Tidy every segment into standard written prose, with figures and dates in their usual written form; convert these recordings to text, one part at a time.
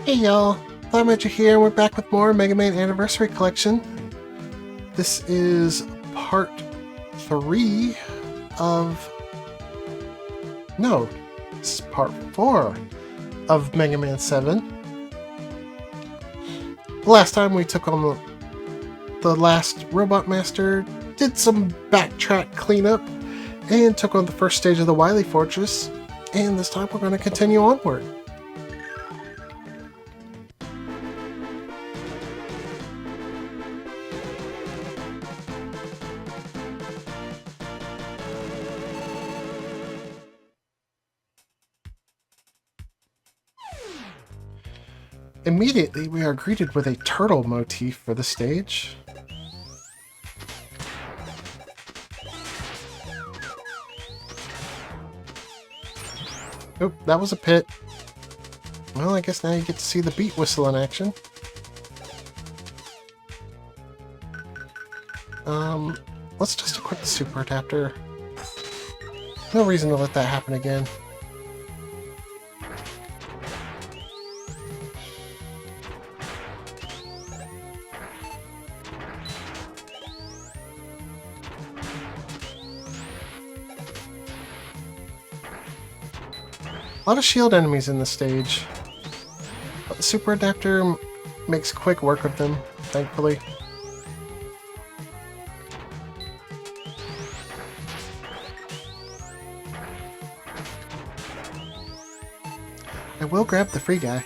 Hey y'all, Blaumagier here, and we're back with more Mega Man Anniversary Collection. This is part 3 of... No, this is part 4 of Mega Man 7. The last time we took on the last Robot Master, did some backtrack cleanup, and took on the first stage of the Wily Fortress, and this time we're going to continue onward. Immediately, we are greeted with a turtle motif for the stage. Oop, that was a pit. Well, I guess now you get to see the beat whistle in action. Let's just equip the super adapter. No reason to let that happen again. A lot of shield enemies in this stage, but the super adapter makes quick work of them, thankfully. I will grab the free guy.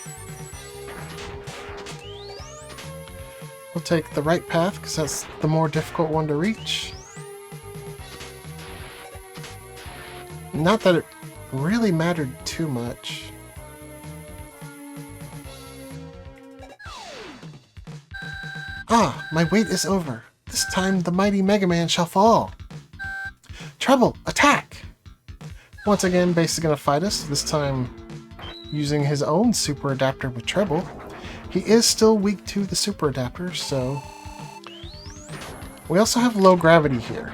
We'll take the right path because that's the more difficult one to reach. Not that it really mattered too much. Ah, my wait is over. This time the mighty Mega Man shall fall. Treble, attack! Once again, Bass is going to fight us, this time using his own super adapter with Treble. He is still weak to the super adapter, so... We also have low gravity here.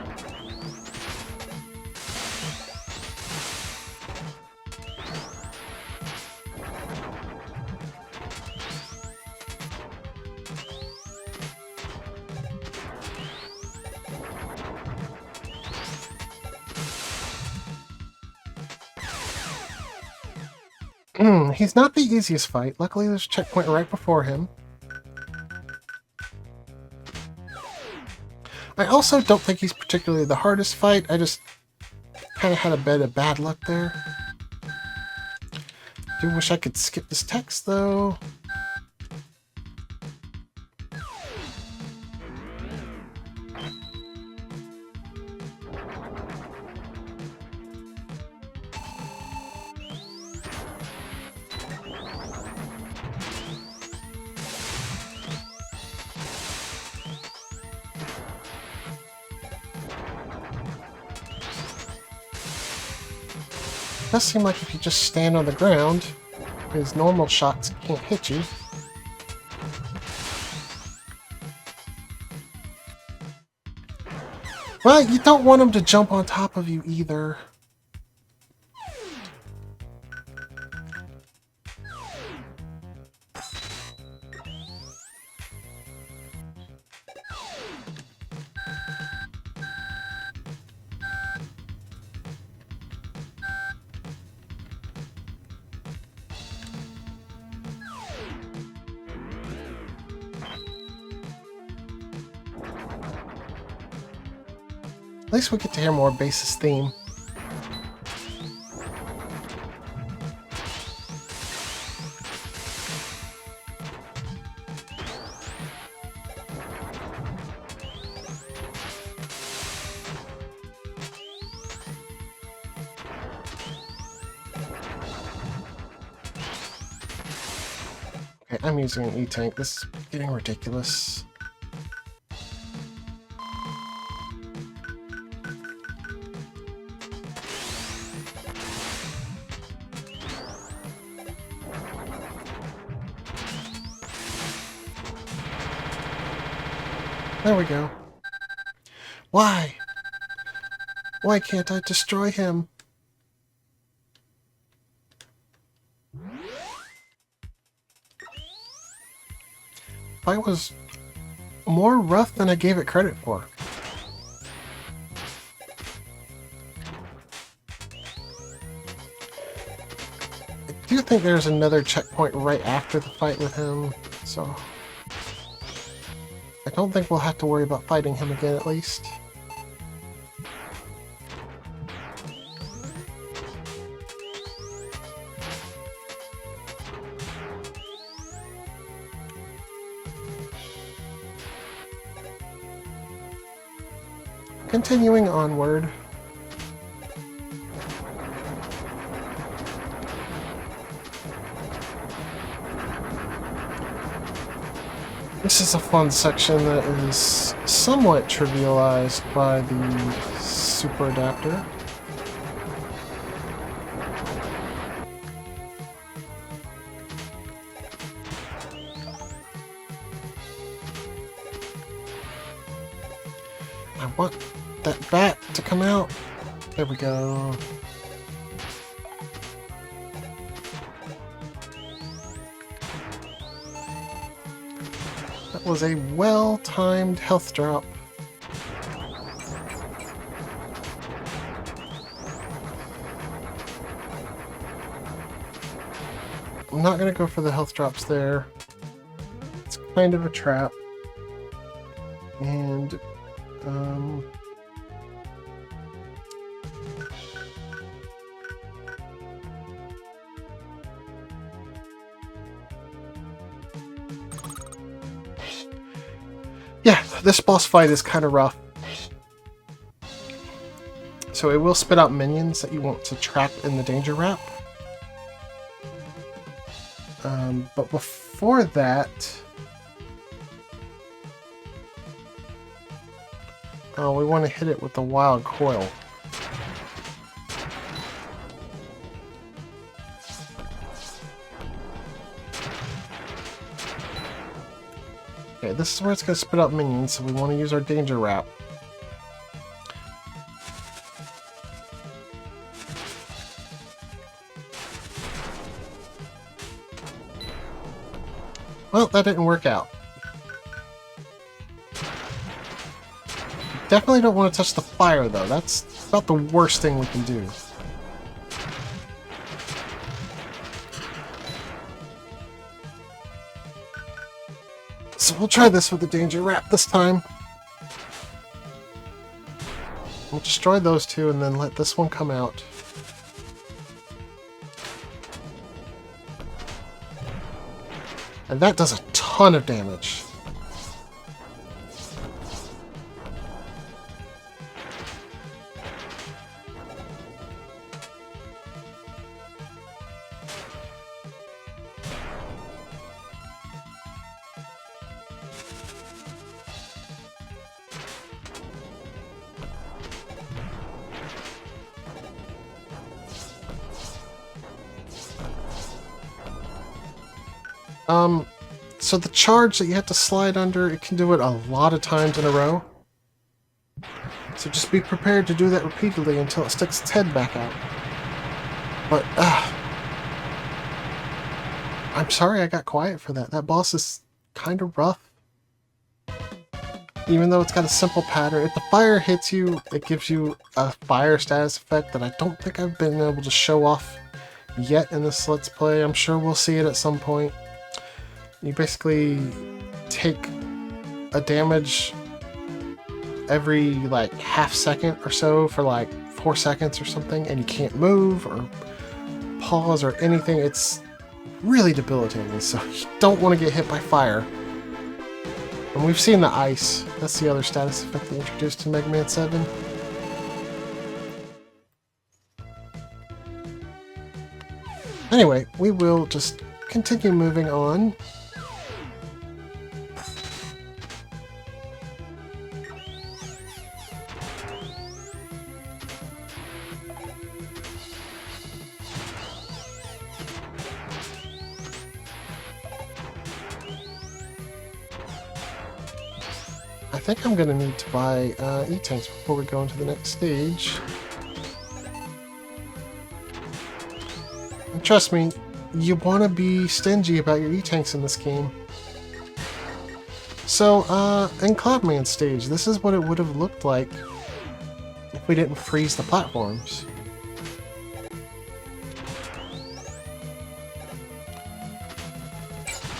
He's not the easiest fight. Luckily, there's a checkpoint right before him. I also don't think he's particularly the hardest fight. I just kind of had a bit of bad luck there. Do wish I could skip this text, though. It does seem like if you just stand on the ground, his normal shots can't hit you. Well, you don't want him to jump on top of you either. At least we get to hear more Bass's theme. Okay, I'm using an E-Tank. This is getting ridiculous. There we go. Why? Why can't I destroy him? fight was more rough than I gave it credit for. I do think there's another checkpoint right after the fight with him, so I don't think we'll have to worry about fighting him again, at least. Continuing onward. This is a fun section that is somewhat trivialized by the super adapter. I want that bat to come out. There we go. That was a well-timed health drop. I'm not going to go for the health drops there. It's kind of a trap. And yeah, this boss fight is kind of rough. So it will spit out minions that you want to trap in the danger wrap. But before that... oh, we want to hit it with the wild coil. Okay, this is where it's going to spit out minions, so we want to use our danger wrap. Well, that didn't work out. Definitely don't want to touch the fire, though. That's about the worst thing we can do. So we'll try this with the danger wrap this time. We'll destroy those two and then let this one come out. And that does a ton of damage. So the charge that you have to slide under, it can do it a lot of times in a row. So just be prepared to do that repeatedly until it sticks its head back out. But, I'm sorry I got quiet for that. That boss is kind of rough. Even though it's got a simple pattern, if the fire hits you, it gives you a fire status effect that I don't think I've been able to show off yet in this Let's Play. I'm sure we'll see it at some point. You basically take a damage every like half second or so for like 4 seconds or something, and you can't move or pause or anything. It's really debilitating, so you don't want to get hit by fire. And we've seen the ice. That's the other status effect they introduced in Mega Man 7. Anyway, we will just continue moving on. I think I'm going to need to buy E-tanks before we go into the next stage. And trust me, you want to be stingy about your E-tanks in this game. So, in Cloudman's stage, this is what it would have looked like if we didn't freeze the platforms.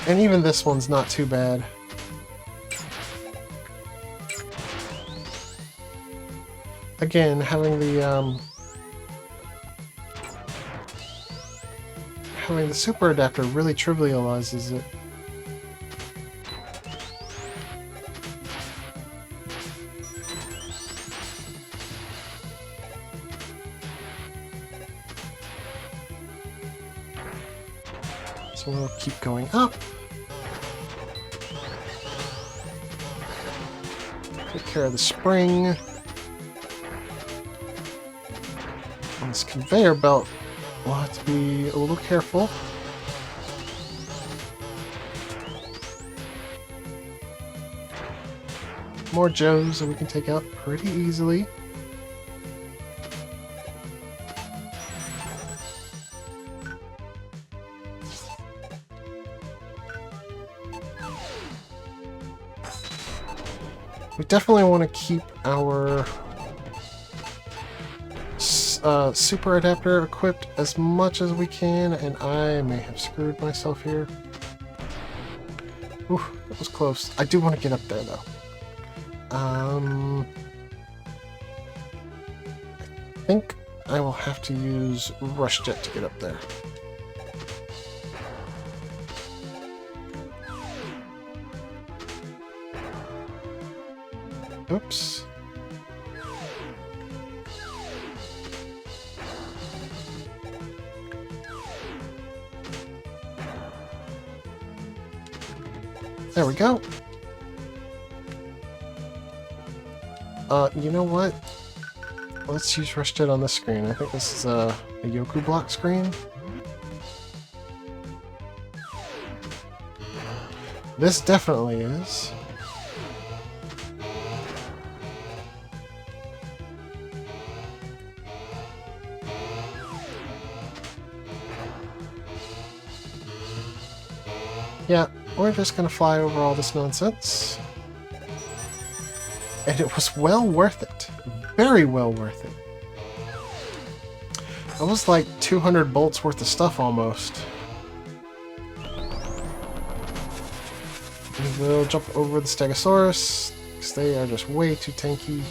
And even this one's not too bad. Again, having the super adapter really trivializes it. So we'll keep going up. Take care of the spring. On this conveyor belt, we'll have to be a little careful. More Joes that we can take out pretty easily. We definitely want to keep our super adapter equipped as much as we can, and I may have screwed myself here. Ooh, that was close. I do want to get up there, though. I think I will have to use Rush Jet to get up there. Oops. There we go. You know what? Let's use Rush Jet on this screen. I think this is a yoku block screen. This definitely is. Yeah, we're just gonna fly over all this nonsense. And it was well worth it. Very well worth it. That was like 200 bolts worth of stuff almost. We will jump over the Stegosaurus, because they are just way too tanky.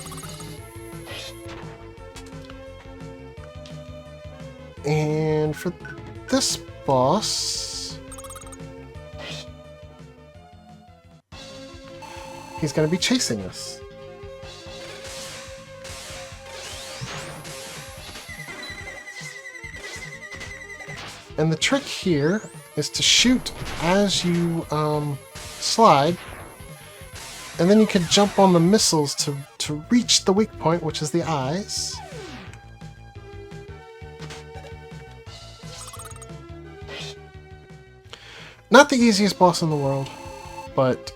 And for this boss, he's going to be chasing us. And the trick here is to shoot as you slide, and then you can jump on the missiles to reach the weak point, which is the eyes. Not the easiest boss in the world, but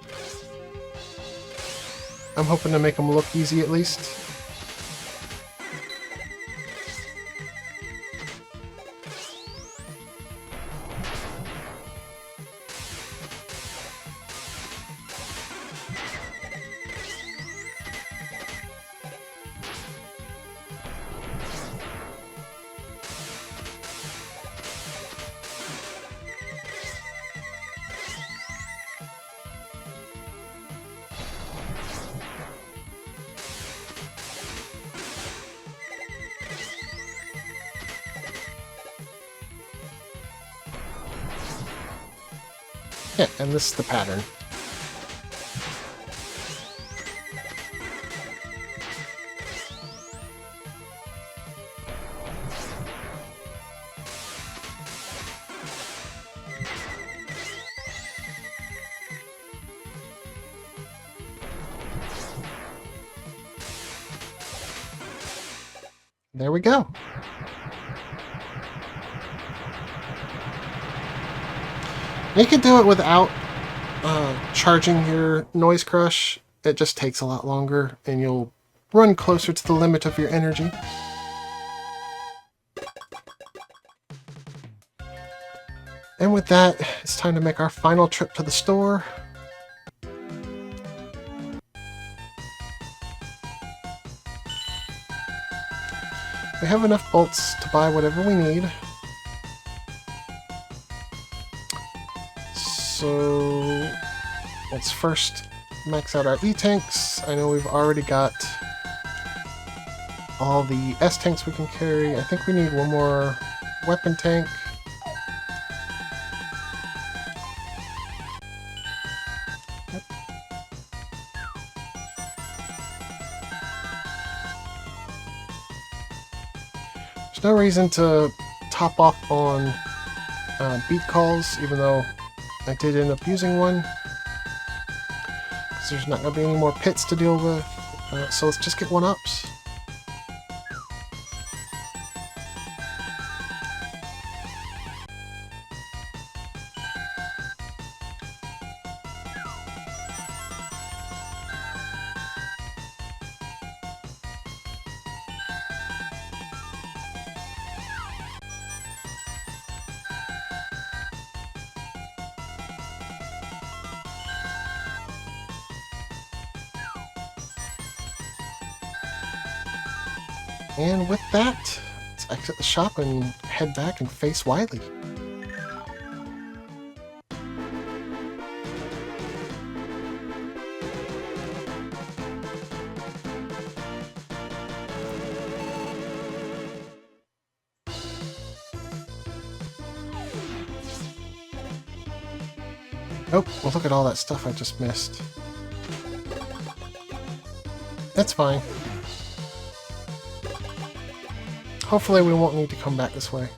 I'm hoping to make him look easy at least. Yeah, and this is the pattern. There we go. You can do it without charging your Noise Crush. It just takes a lot longer, and you'll run closer to the limit of your energy. And with that, it's time to make our final trip to the store. we have enough bolts to buy whatever we need. So let's first max out our E-tanks. I know we've already got all the S-tanks we can carry. I think we need one more weapon tank. Yep. There's no reason to top off on beat calls, even though I did end up using one. Because there's not going to be any more pits to deal with. So let's just get one-ups. And with that, let's exit the shop and head back and face Wiley. Oh, well look at all that stuff I just missed. That's fine. Hopefully we won't need to come back this way.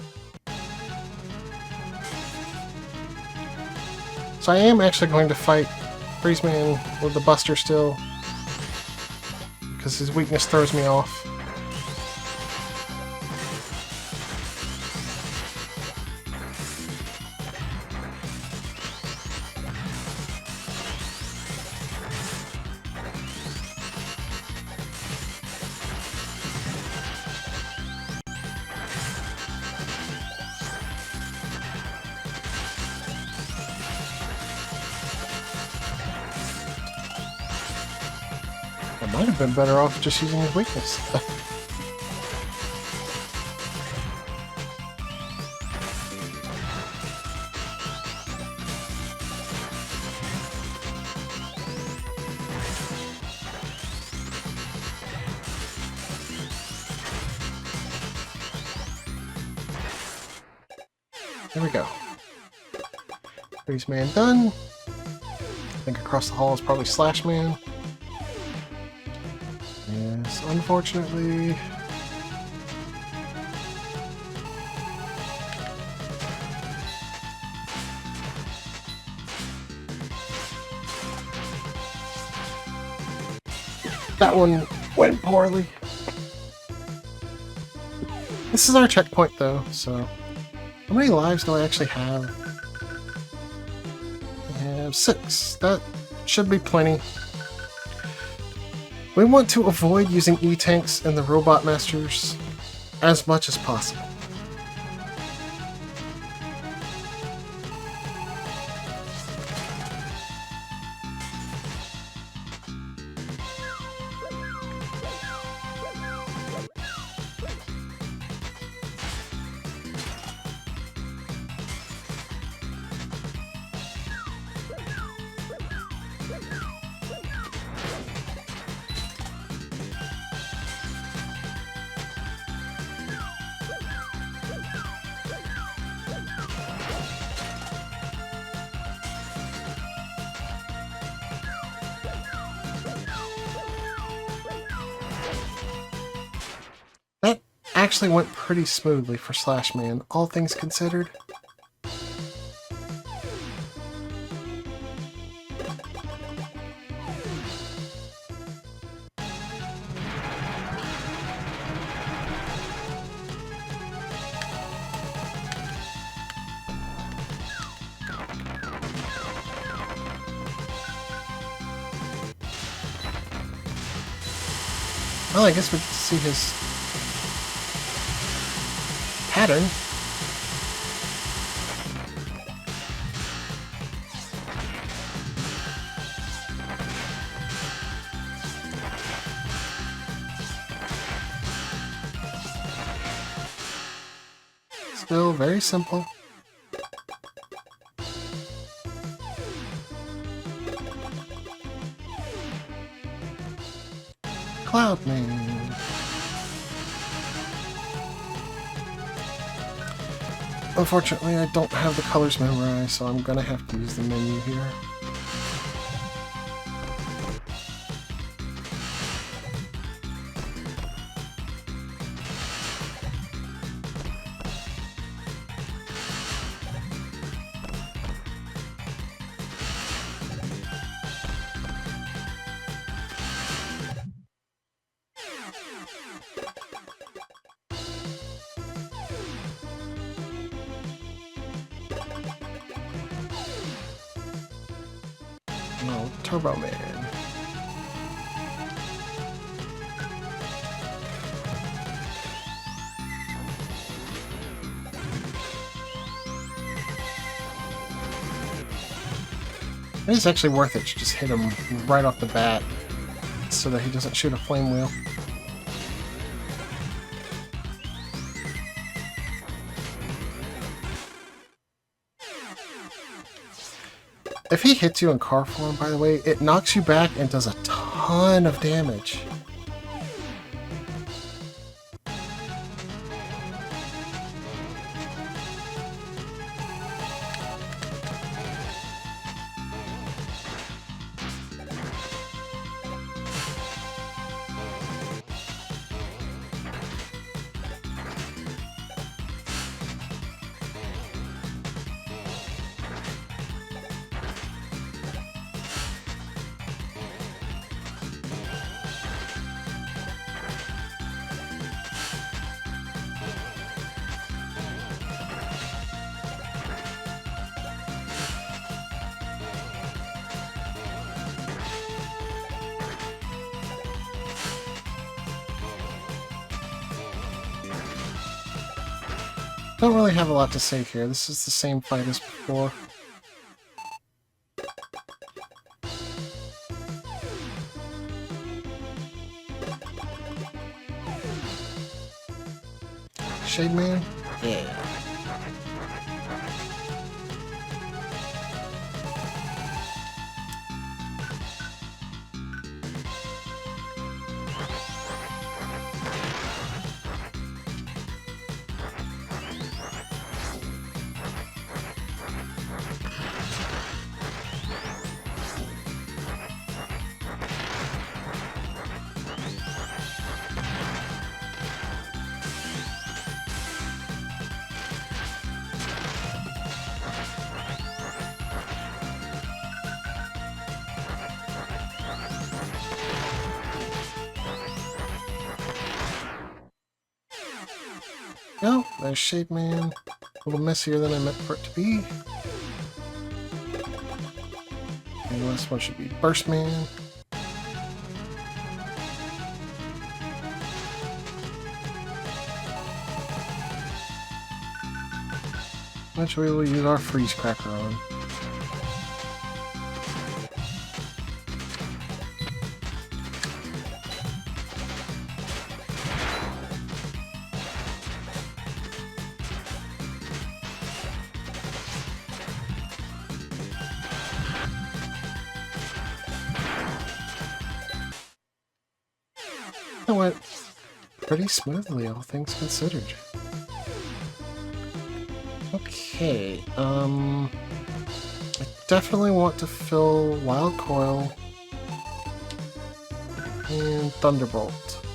So I am actually going to fight Freezeman with the Buster still, because his weakness throws me off. I might have been better off just using his weakness. There we go. Freezeman done. I think across the hall is probably Slashman. Yes, unfortunately. That one went poorly. This is our checkpoint though, so how many lives do I actually have? I have 6. That should be plenty. We want to avoid using E-tanks and the Robot Masters as much as possible. That actually went pretty smoothly for Slashman, all things considered. Well, I guess we get to see his pattern. still very simple. Cloudman. Unfortunately, I don't have the colors memorized, so I'm gonna have to use the menu here. Oh, Turbo Man. It is actually worth it to just hit him right off the bat so that he doesn't shoot a flame wheel. If he hits you in car form, by the way, it knocks you back and does a ton of damage. Don't really have a lot to say here. This is the same fight as before. Shade Man? Yeah. Oh, there's Shade Man. A little messier than I meant for it to be. And the last one should be Burst Man. Eventually we'll use our Freeze Cracker on. It went pretty smoothly, all things considered. Okay, I definitely want to fill Wild Coil and Thunderbolt.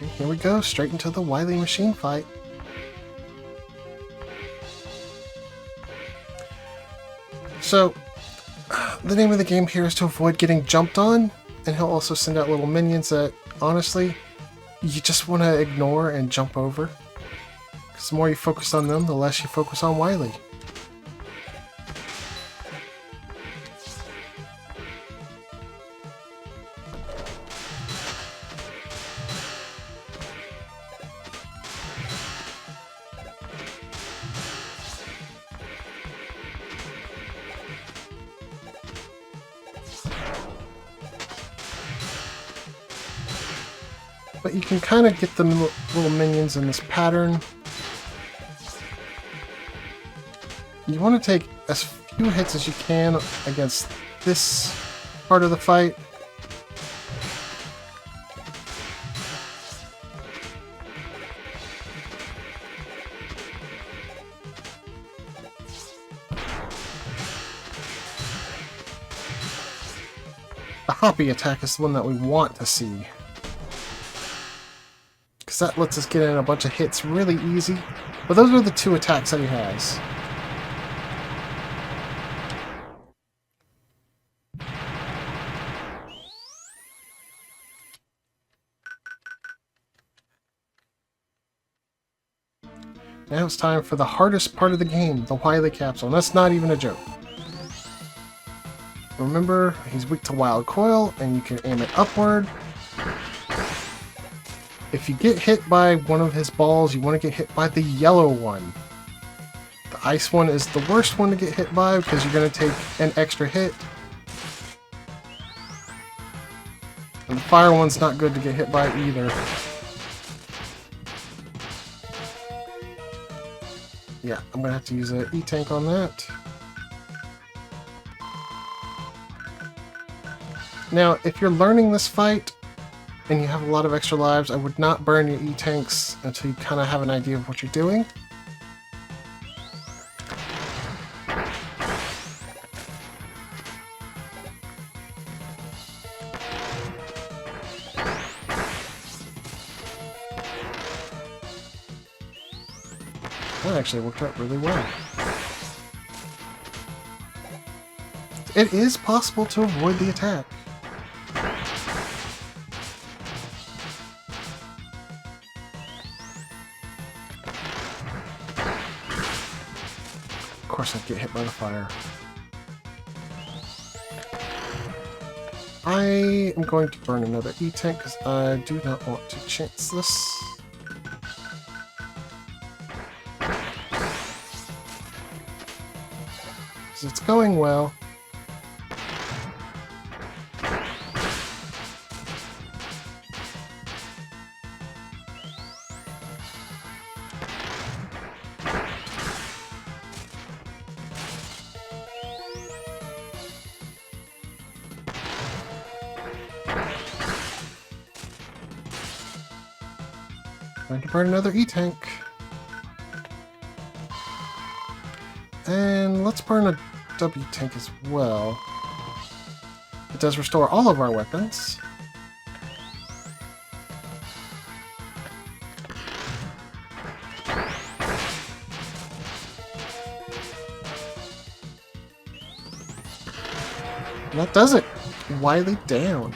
And here we go, straight into the Wily Machine fight. So, the name of the game here is to avoid getting jumped on, and he'll also send out little minions that, honestly, you just want to ignore and jump over. Because the more you focus on them, the less you focus on Wily. But you can kind of get the little minions in this pattern. You want to take as few hits as you can against this part of the fight. The hoppy attack is the one that we want to see, because that lets us get in a bunch of hits really easy. But those are the two attacks that he has. Now it's time for the hardest part of the game, the Wily Capsule. And that's not even a joke. Remember, he's weak to Wild Coil, and you can aim it upward. If you get hit by one of his balls, you want to get hit by the yellow one. The ice one is the worst one to get hit by, because you're going to take an extra hit. And the fire one's not good to get hit by either. Yeah, I'm going to have to use an E-Tank on that. Now, if you're learning this fight, and you have a lot of extra lives, I would not burn your E-Tanks until you kind of have an idea of what you're doing. That actually worked out really well. It is possible to avoid the attack. Of course I'd get hit by the fire. I am going to burn another E-Tank because I do not want to chance this. Because it's going well. Going to burn another E-Tank. And let's burn a W-Tank as well. It does restore all of our weapons. And that does it. Wily down.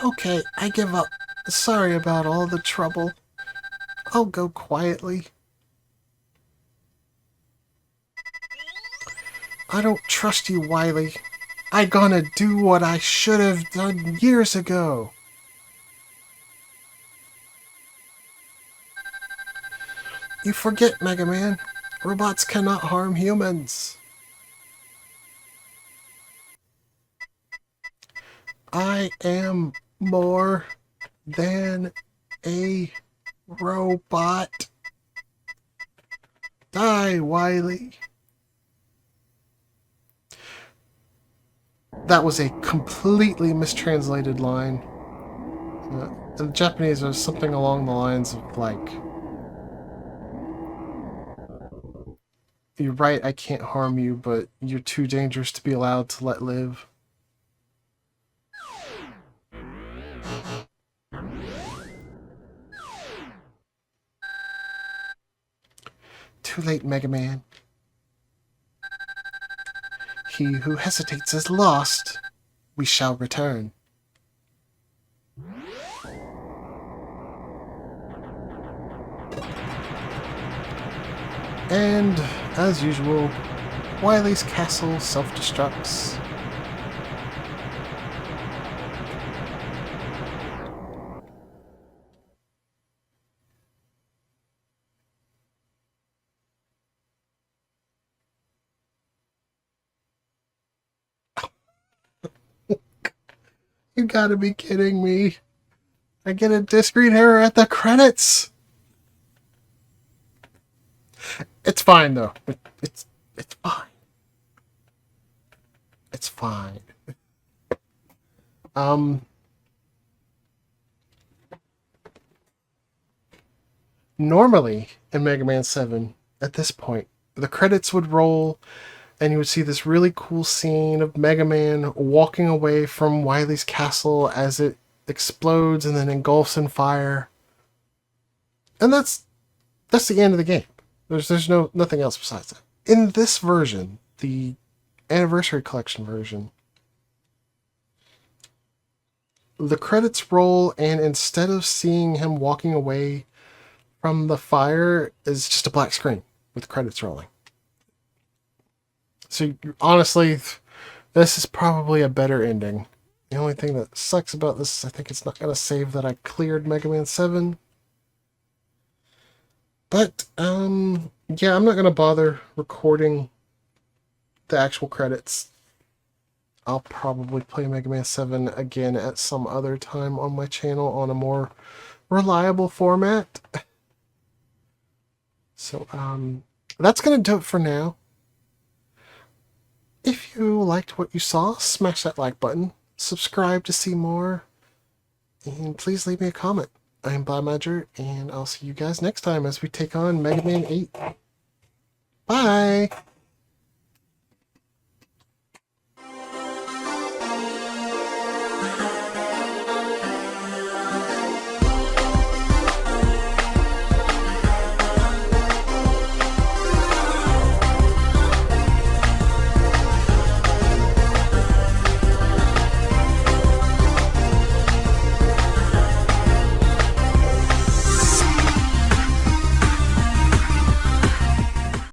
Okay, I give up. Sorry about all the trouble. I'll go quietly. I don't trust you, Wily. I gonna do what I should have done years ago. You forget, Mega Man. Robots cannot harm humans. I am more than a robot. Die, Wily. That was a completely mistranslated line. In Japanese, there's something along the lines of, like, you're right, I can't harm you, but you're too dangerous to be allowed to let live. Too late, Mega Man. He who hesitates is lost. We shall return. And, as usual, Wily's castle self-destructs. You gotta be kidding me. I get a discrete error at the credits. It's fine though. It's fine. It's fine. Normally in Mega Man 7, at this point, the credits would roll and you would see this really cool scene of Mega Man walking away from Wily's castle as it explodes and then engulfs in fire. And that's the end of the game. There's nothing else besides that. In this version, the Anniversary Collection version, the credits roll, and instead of seeing him walking away from the fire, is just a black screen with credits rolling. So honestly, this is probably a better ending. The only thing that sucks about this is I think it's not going to save that I cleared Mega Man 7. But, yeah, I'm not going to bother recording the actual credits. I'll probably play Mega Man 7 again at some other time on my channel on a more reliable format. So, that's going to do it for now. If you liked what you saw, smash that like button, subscribe to see more, and please leave me a comment. I'm Blaumagier, and I'll see you guys next time as we take on Mega Man 8. Bye!